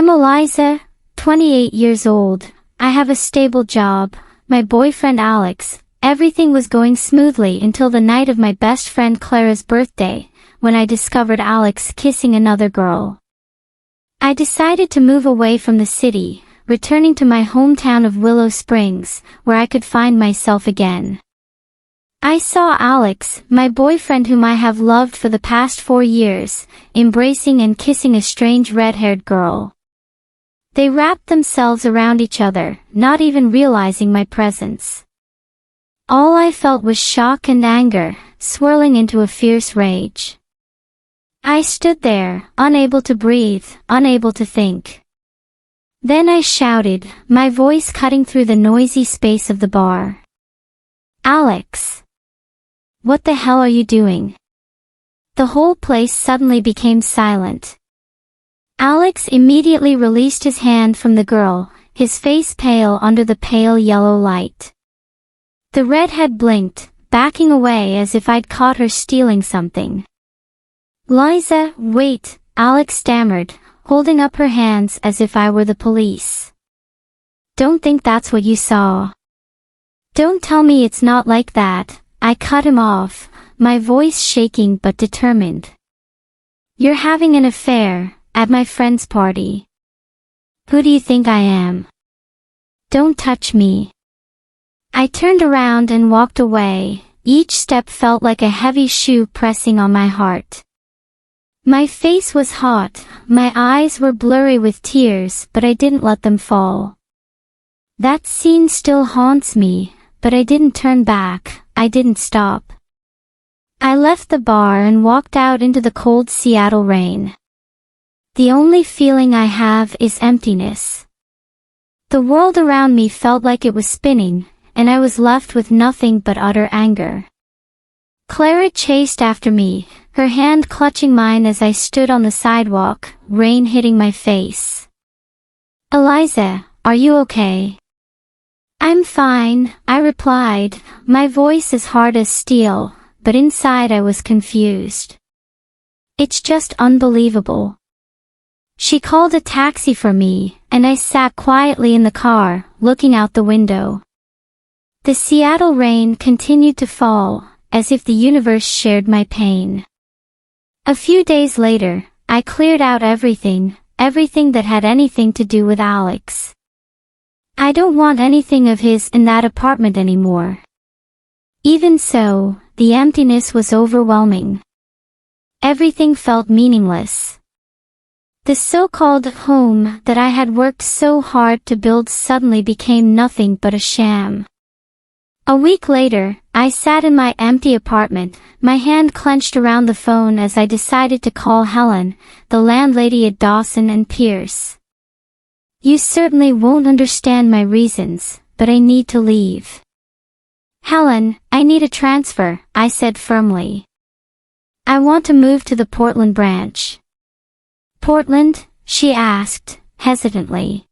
I'm Eliza, 28 years old. I have a stable job, my boyfriend Alex. Everything was going smoothly until the night of my best friend Clara's birthday, when I discovered Alex kissing another girl. I decided to move away from the city, returning to my hometown of Willow Springs, where I could find myself again. I saw Alex, my boyfriend whom I have loved for the past 4 years, embracing and kissing a strange red-haired girl. They wrapped themselves around each other, not even realizing my presence. All I felt was shock and anger, swirling into a fierce rage. I stood there, unable to breathe, unable to think. Then I shouted, my voice cutting through the noisy space of the bar. Alex! What the hell are you doing? The whole place suddenly became silent. Alex immediately released his hand from the girl, his face pale under the pale yellow light. The redhead blinked, backing away as if I'd caught her stealing something. Liza, wait, Alex stammered, holding up her hands as if I were the police. Don't think that's what you saw. Don't tell me it's not like that. I cut him off, my voice shaking but determined. You're having an affair, at my friend's party. Who do you think I am? Don't touch me. I turned around and walked away, each step felt like a heavy shoe pressing on my heart. My face was hot, my eyes were blurry with tears, but I didn't let them fall. That scene still haunts me, but I didn't turn back, I didn't stop. I left the bar and walked out into the cold Seattle rain. The only feeling I have is emptiness. The world around me felt like it was spinning, and I was left with nothing but utter anger. Clara chased after me, her hand clutching mine as I stood on the sidewalk, rain hitting my face. Eliza, are you okay? I'm fine, I replied, my voice as hard as steel, but inside I was confused. It's just unbelievable. She called a taxi for me, and I sat quietly in the car, looking out the window. The Seattle rain continued to fall, as if the universe shared my pain. A few days later, I cleared out everything that had anything to do with Alex. I don't want anything of his in that apartment anymore. Even so, the emptiness was overwhelming. Everything felt meaningless. The so-called home that I had worked so hard to build suddenly became nothing but a sham. A week later, I sat in my empty apartment, my hand clenched around the phone as I decided to call Helen, the landlady at Dawson and Pierce. You certainly won't understand my reasons, but I need to leave. Helen, I need a transfer, I said firmly. I want to move to the Portland branch. Portland? She asked, hesitantly.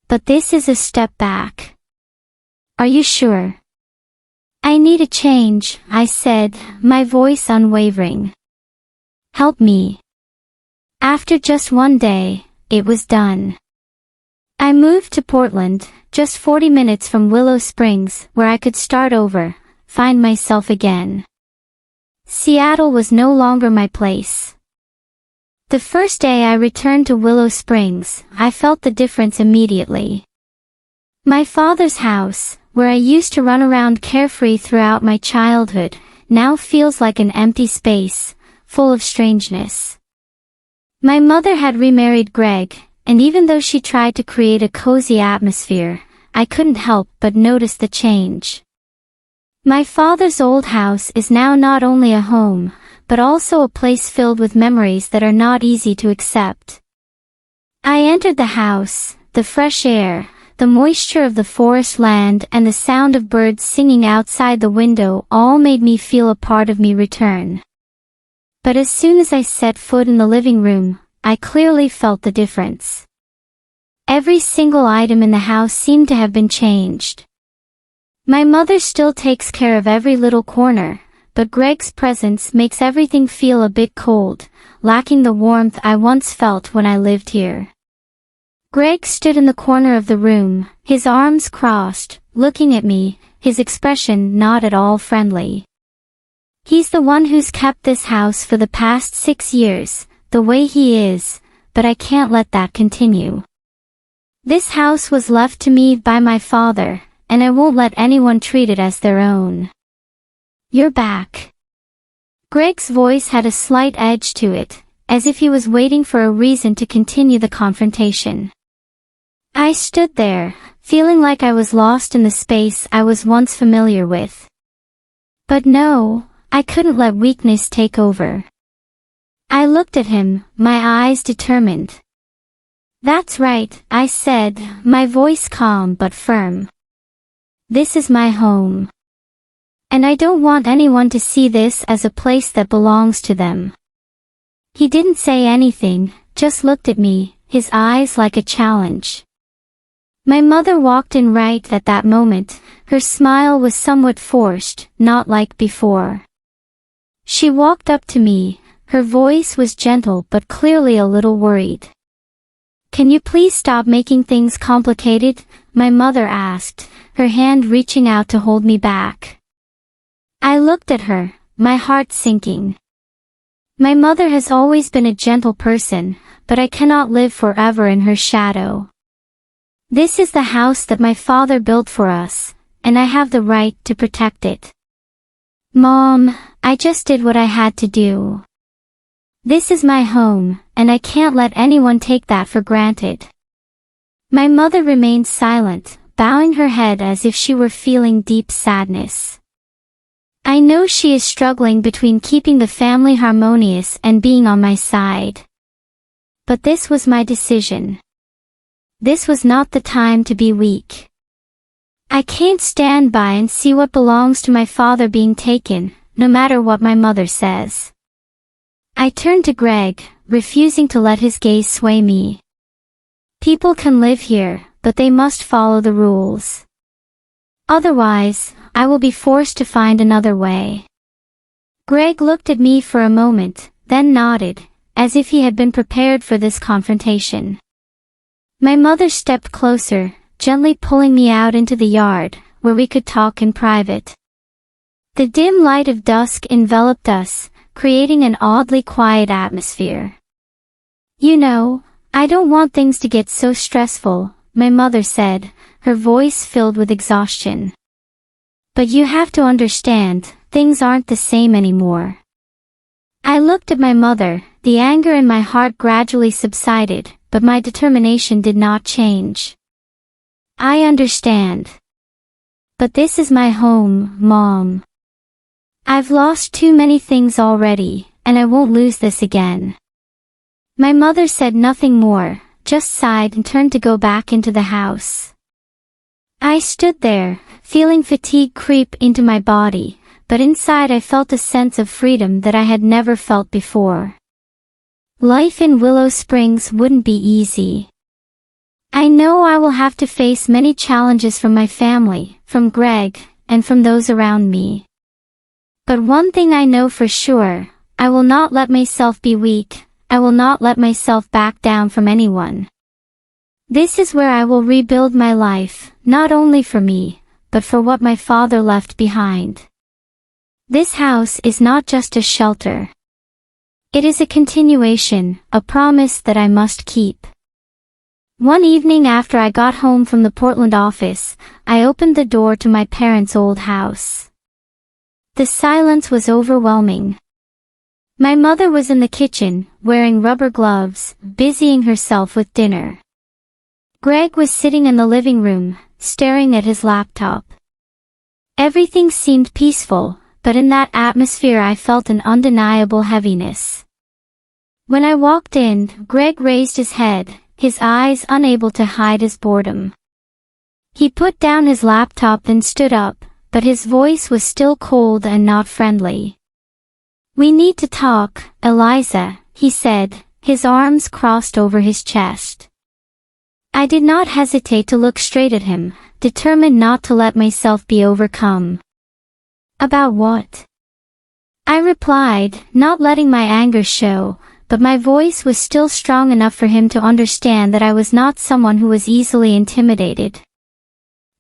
But this is a step back. Are you sure? I need a change, I said, my voice unwavering. Help me. After just one day, it was done. I moved to Portland, just 40 minutes from Willow Springs, where I could start over, find myself again. Seattle was no longer my place. The first day I returned to Willow Springs, I felt the difference immediately. My father's house, where I used to run around carefree throughout my childhood, now feels like an empty space, full of strangeness. My mother had remarried Greg, and even though she tried to create a cozy atmosphere, I couldn't help but notice the change. My father's old house is now not only a home, but also a place filled with memories that are not easy to accept. I entered the house, the fresh air, the moisture of the forest land and the sound of birds singing outside the window all made me feel a part of me return. But as soon as I set foot in the living room, I clearly felt the difference. Every single item in the house seemed to have been changed. My mother still takes care of every little corner, but Greg's presence makes everything feel a bit cold, lacking the warmth I once felt when I lived here. Greg stood in the corner of the room, his arms crossed, looking at me, his expression not at all friendly. He's the one who's kept this house for the past 6 years, the way he is, but I can't let that continue. This house was left to me by my father, and I won't let anyone treat it as their own. You're back. Greg's voice had a slight edge to it, as if he was waiting for a reason to continue the confrontation. I stood there, feeling like I was lost in the space I was once familiar with. But no, I couldn't let weakness take over. I looked at him, my eyes determined. That's right, I said, my voice calm but firm. This is my home. And I don't want anyone to see this as a place that belongs to them. He didn't say anything, just looked at me, his eyes like a challenge. My mother walked in right at that moment, her smile was somewhat forced, not like before. She walked up to me, her voice was gentle but clearly a little worried. Can you please stop making things complicated? My mother asked, her hand reaching out to hold me back. I looked at her, my heart sinking. My mother has always been a gentle person, but I cannot live forever in her shadow. This is the house that my father built for us, and I have the right to protect it. Mom, I just did what I had to do. This is my home, and I can't let anyone take that for granted. My mother remained silent, bowing her head as if she were feeling deep sadness. I know she is struggling between keeping the family harmonious and being on my side. But this was my decision. This was not the time to be weak. I can't stand by and see what belongs to my father being taken, no matter what my mother says. I turned to Greg, refusing to let his gaze sway me. People can live here, but they must follow the rules. Otherwise, I will be forced to find another way. Greg looked at me for a moment, then nodded, as if he had been prepared for this confrontation. My mother stepped closer, gently pulling me out into the yard, where we could talk in private. The dim light of dusk enveloped us, creating an oddly quiet atmosphere. You know, I don't want things to get so stressful, my mother said, her voice filled with exhaustion. But you have to understand, things aren't the same anymore. I looked at my mother, the anger in my heart gradually subsided, but my determination did not change. I understand. But this is my home, Mom. I've lost too many things already, and I won't lose this again. My mother said nothing more, just sighed and turned to go back into the house. I stood there, feeling fatigue creep into my body, but inside I felt a sense of freedom that I had never felt before. Life in Willow Springs wouldn't be easy. I know I will have to face many challenges from my family, from Greg, and from those around me. But one thing I know for sure, I will not let myself be weak, I will not let myself back down from anyone. This is where I will rebuild my life, not only for me, but for what my father left behind. This house is not just a shelter. It is a continuation, a promise that I must keep. One evening after I got home from the Portland office, I opened the door to my parents' old house. The silence was overwhelming. My mother was in the kitchen, wearing rubber gloves, busying herself with dinner. Greg was sitting in the living room, staring at his laptop. Everything seemed peaceful, but in that atmosphere I felt an undeniable heaviness. When I walked in, Greg raised his head, his eyes unable to hide his boredom. He put down his laptop and stood up, but his voice was still cold and not friendly. We need to talk, Eliza, he said, his arms crossed over his chest. I did not hesitate to look straight at him, determined not to let myself be overcome. About what? I replied, not letting my anger show, but my voice was still strong enough for him to understand that I was not someone who was easily intimidated.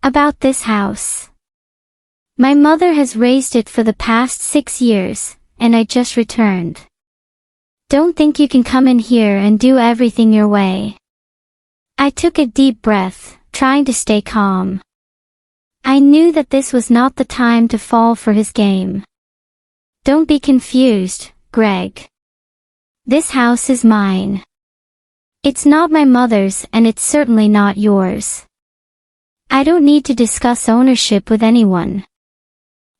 About this house. My mother has raised it for the past 6 years, and I just returned. Don't think you can come in here and do everything your way. I took a deep breath, trying to stay calm. I knew that this was not the time to fall for his game. Don't be confused, Greg. This house is mine. It's not my mother's, and it's certainly not yours. I don't need to discuss ownership with anyone.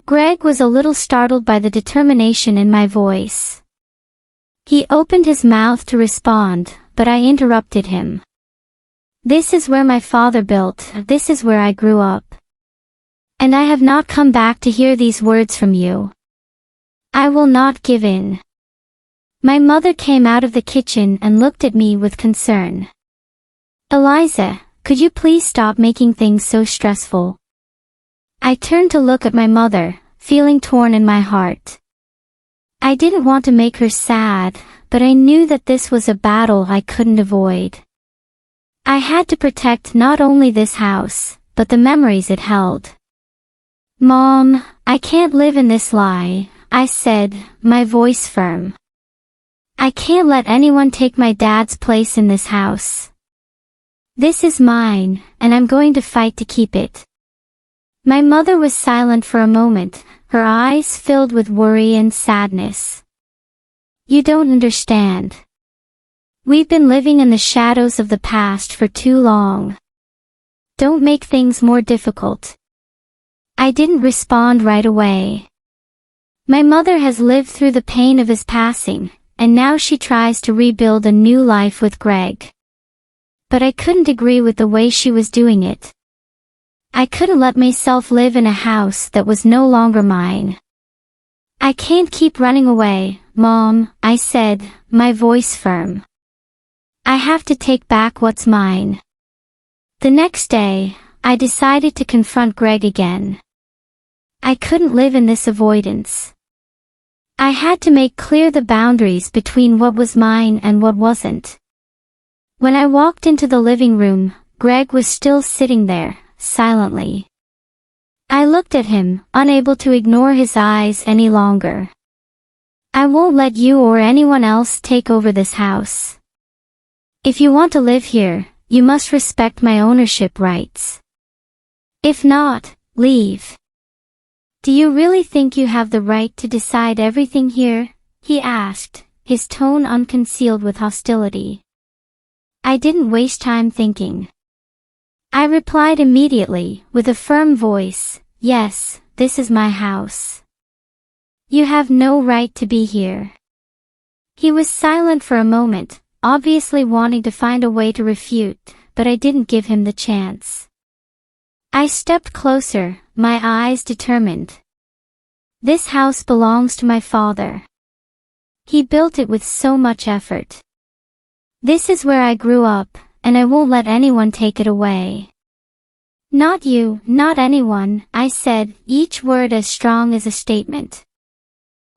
Greg was a little startled by the determination in my voice. He opened his mouth to respond, but I interrupted him. This is where my father built, this is where I grew up. And I have not come back to hear these words from you. I will not give in. My mother came out of the kitchen and looked at me with concern. Eliza, could you please stop making things so stressful? I turned to look at my mother, feeling torn in my heart. I didn't want to make her sad, but I knew that this was a battle I couldn't avoid. I had to protect not only this house, but the memories it held. Mom, I can't live in this lie, I said, my voice firm. I can't let anyone take my dad's place in this house. This is mine, and I'm going to fight to keep it. My mother was silent for a moment, her eyes filled with worry and sadness. You don't understand. We've been living in the shadows of the past for too long. Don't make things more difficult. I didn't respond right away. My mother has lived through the pain of his passing, and now she tries to rebuild a new life with Greg. But I couldn't agree with the way she was doing it. I couldn't let myself live in a house that was no longer mine. I can't keep running away, Mom, I said, my voice firm. I have to take back what's mine. The next day, I decided to confront Greg again. I couldn't live in this avoidance. I had to make clear the boundaries between what was mine and what wasn't. When I walked into the living room, Greg was still sitting there, silently. I looked at him, unable to ignore his eyes any longer. I won't let you or anyone else take over this house. If you want to live here, you must respect my ownership rights. If not, leave. Do you really think you have the right to decide everything here? He asked, his tone unconcealed with hostility. I didn't waste time thinking. I replied immediately, with a firm voice, yes, this is my house. You have no right to be here. He was silent for a moment, obviously wanting to find a way to refute, but I didn't give him the chance. I stepped closer, my eyes determined. This house belongs to my father. He built it with so much effort. This is where I grew up, and I won't let anyone take it away. Not you, not anyone, I said, each word as strong as a statement.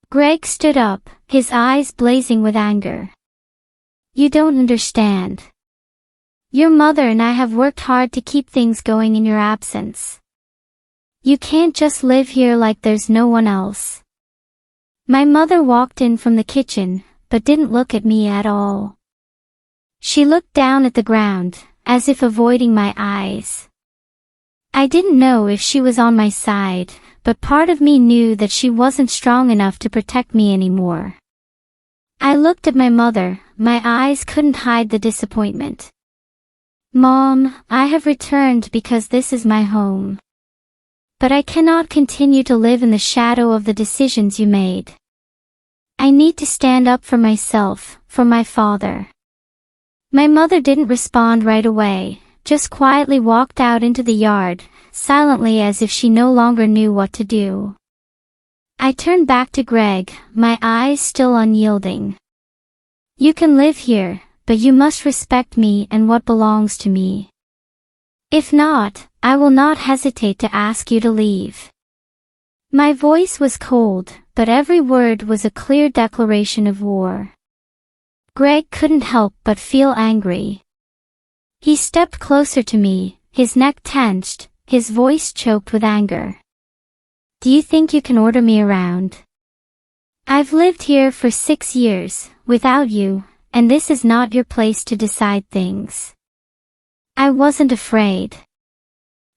Greg stood up, his eyes blazing with anger. You don't understand. Your mother and I have worked hard to keep things going in your absence. You can't just live here like there's no one else. My mother walked in from the kitchen, but didn't look at me at all. She looked down at the ground, as if avoiding my eyes. I didn't know if she was on my side, but part of me knew that she wasn't strong enough to protect me anymore. I looked at my mother, my eyes couldn't hide the disappointment. Mom, I have returned because this is my home. But I cannot continue to live in the shadow of the decisions you made. I need to stand up for myself, for my father. My mother didn't respond right away, just quietly walked out into the yard, silently as if she no longer knew what to do. I turned back to Greg, my eyes still unyielding. You can live here, but you must respect me and what belongs to me. If not, I will not hesitate to ask you to leave. My voice was cold, but every word was a clear declaration of war. Greg couldn't help but feel angry. He stepped closer to me, his neck tensed, his voice choked with anger. Do you think you can order me around? I've lived here for 6 years, without you, and this is not your place to decide things. I wasn't afraid.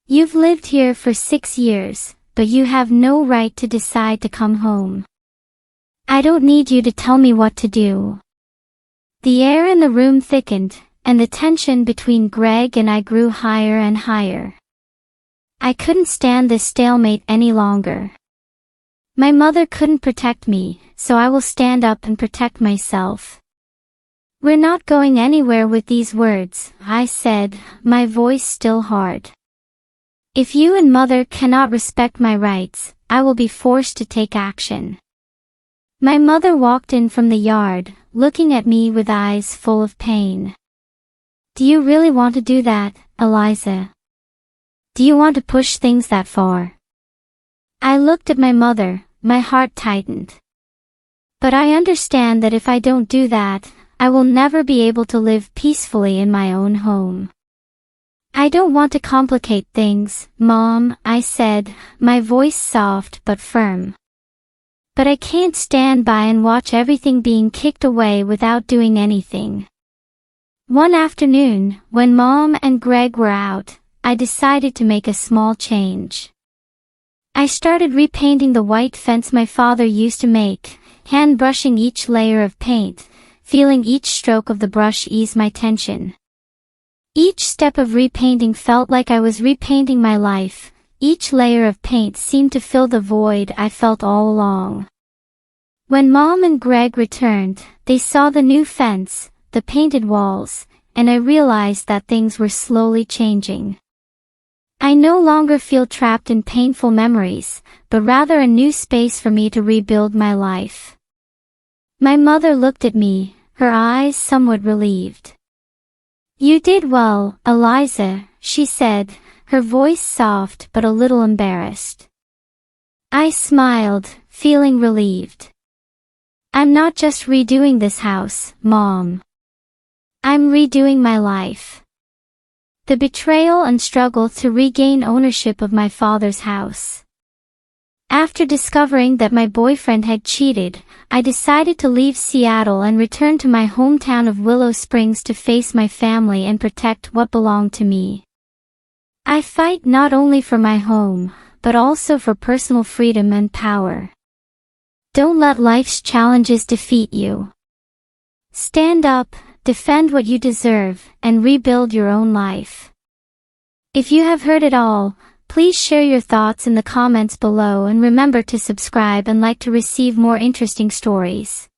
You've lived here for 6 years, but you have no right to decide to come home. I don't need you to tell me what to do. The air in the room thickened, and the tension between Greg and I grew higher and higher. I couldn't stand this stalemate any longer. My mother couldn't protect me, so I will stand up and protect myself. We're not going anywhere with these words, I said, my voice still hard. If you and mother cannot respect my rights, I will be forced to take action. My mother walked in from the yard, looking at me with eyes full of pain. Do you really want to do that, Eliza? Do you want to push things that far? I looked at my mother, my heart tightened. But I understand that if I don't do that, I will never be able to live peacefully in my own home. I don't want to complicate things, Mom, I said, my voice soft but firm. But I can't stand by and watch everything being kicked away without doing anything. One afternoon, when Mom and Greg were out, I decided to make a small change. I started repainting the white fence my father used to make, hand brushing each layer of paint, feeling each stroke of the brush ease my tension. Each step of repainting felt like I was repainting my life. Each layer of paint seemed to fill the void I felt all along. When Mom and Greg returned, they saw the new fence, the painted walls, and I realized that things were slowly changing. I no longer feel trapped in painful memories, but rather a new space for me to rebuild my life. My mother looked at me, her eyes somewhat relieved. You did well, Eliza, she said, her voice soft but a little embarrassed. I smiled, feeling relieved. I'm not just redoing this house, Mom. I'm redoing my life. The betrayal and struggle to regain ownership of my father's house. After discovering that my boyfriend had cheated, I decided to leave Seattle and return to my hometown of Willow Springs to face my family and protect what belonged to me. I fight not only for my home, but also for personal freedom and power. Don't let life's challenges defeat you. Stand up, defend what you deserve, and rebuild your own life. If you have heard it all, please share your thoughts in the comments below and remember to subscribe and like to receive more interesting stories.